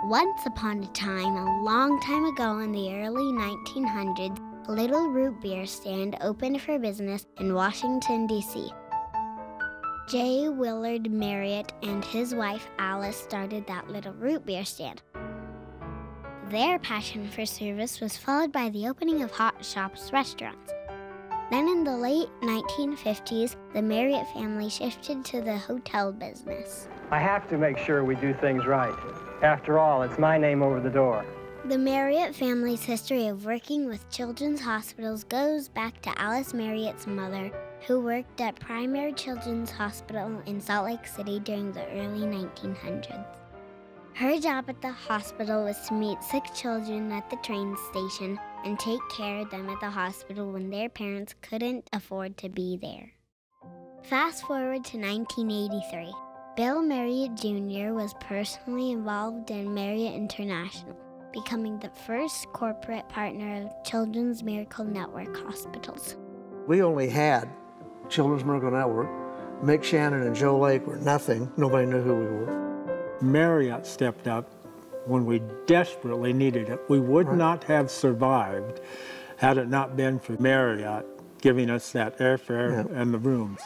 Once upon a time, a long time ago in the early 1900s, a little root beer stand opened for business in Washington, D.C. J. Willard Marriott and his wife Alice started that little root beer stand. Their passion for service was followed by the opening of Hot Shops restaurants. Then in the late 1950s, the Marriott family shifted to the hotel business. I have to make sure we do things right. After all, it's my name over the door. The Marriott family's history of working with children's hospitals goes back to Alice Marriott's mother, who worked at Primary Children's Hospital in Salt Lake City during the early 1900s. Her job at the hospital was to meet sick children at the train station and take care of them at the hospital when their parents couldn't afford to be there. Fast forward to 1983. Bill Marriott Jr. was personally involved in Marriott International, becoming the first corporate partner of Children's Miracle Network hospitals. We only had Children's Miracle Network. Mick Shannon and Joe Lake were nothing. Nobody knew who we were. Marriott stepped up when we desperately needed it. We would not have survived had it not been for Marriott giving us that airfare and the rooms.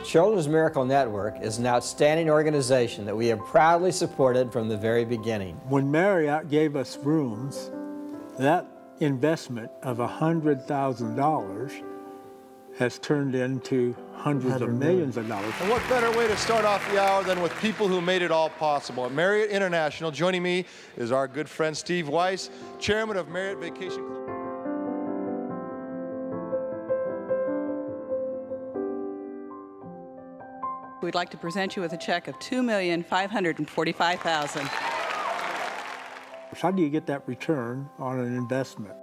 Children's Miracle Network is an outstanding organization that we have proudly supported from the very beginning. When Marriott gave us rooms, that investment of $100,000 has turned into hundreds of millions of dollars. And what better way to start off the hour than with people who made it all possible. At Marriott International, joining me is our good friend Steve Weiss, chairman of Marriott Vacation Club. We'd like to present you with a check of $2,545,000. How do you get that return on an investment?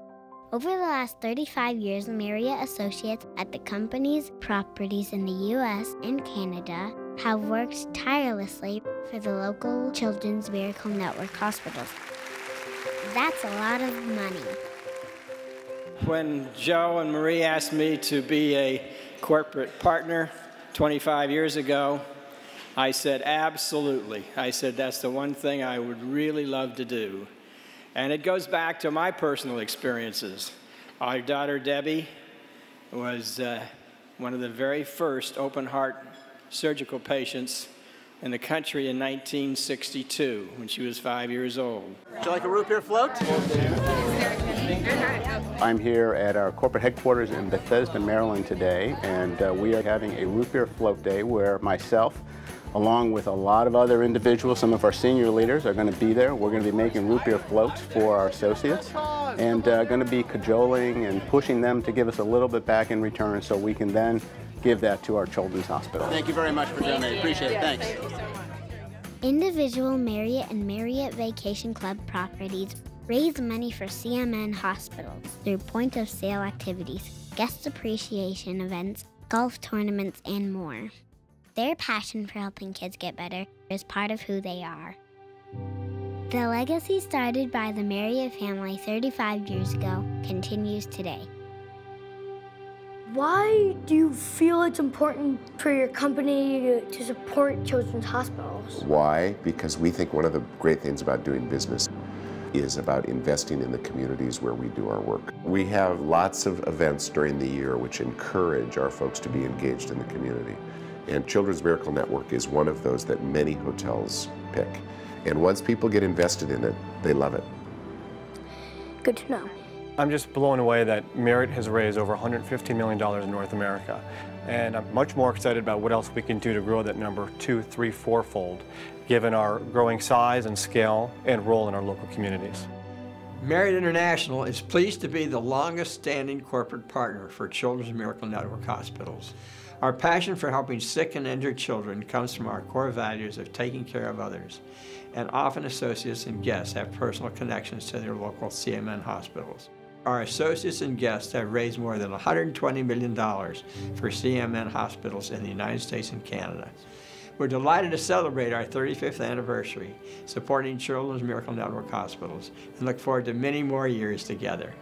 Over the last 35 years, Marriott associates at the company's properties in the U.S. and Canada have worked tirelessly for the local Children's Miracle Network hospitals. That's a lot of money. When Joe and Marie asked me to be a corporate partner 25 years ago, I said, absolutely. I said, that's the one thing I would really love to do. And it goes back to my personal experiences. Our daughter, Debbie, was one of the very first open-heart surgical patients in the country in 1962, when she was 5 years old. Would you like a root beer float? I'm here at our corporate headquarters in Bethesda, Maryland today, and we are having a root beer float day where myself, along with a lot of other individuals, some of our senior leaders are going to be there. We're going to be making root beer floats for our associates and going to be cajoling and pushing them to give us a little bit back in return so we can then give that to our children's hospital. Thank you very much for donating. Appreciate it. Thanks. Individual Marriott and Marriott Vacation Club properties raise money for CMN hospitals through point-of-sale activities, guest appreciation events, golf tournaments, and more. Their passion for helping kids get better is part of who they are. The legacy started by the Marriott family 35 years ago continues today. Why do you feel it's important for your company to support children's hospitals? Why? Because we think one of the great things about doing business is about investing in the communities where we do our work. We have lots of events during the year which encourage our folks to be engaged in the community. And Children's Miracle Network is one of those that many hotels pick. And once people get invested in it, they love it. Good to know. I'm just blown away that Marriott has raised over $150 million in North America. And I'm much more excited about what else we can do to grow that number 2, 3, 4-fold, given our growing size and scale and role in our local communities. Marriott International is pleased to be the longest-standing corporate partner for Children's Miracle Network hospitals. Our passion for helping sick and injured children comes from our core values of taking care of others, and often associates and guests have personal connections to their local CMN hospitals. Our associates and guests have raised more than $120 million for CMN hospitals in the United States and Canada. We're delighted to celebrate our 35th anniversary supporting Children's Miracle Network hospitals and look forward to many more years together.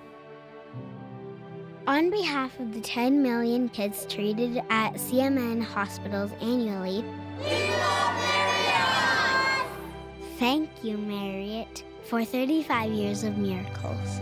On behalf of the 10 million kids treated at CMN hospitals annually, we love Marriott! Thank you, Marriott, for 35 years of miracles.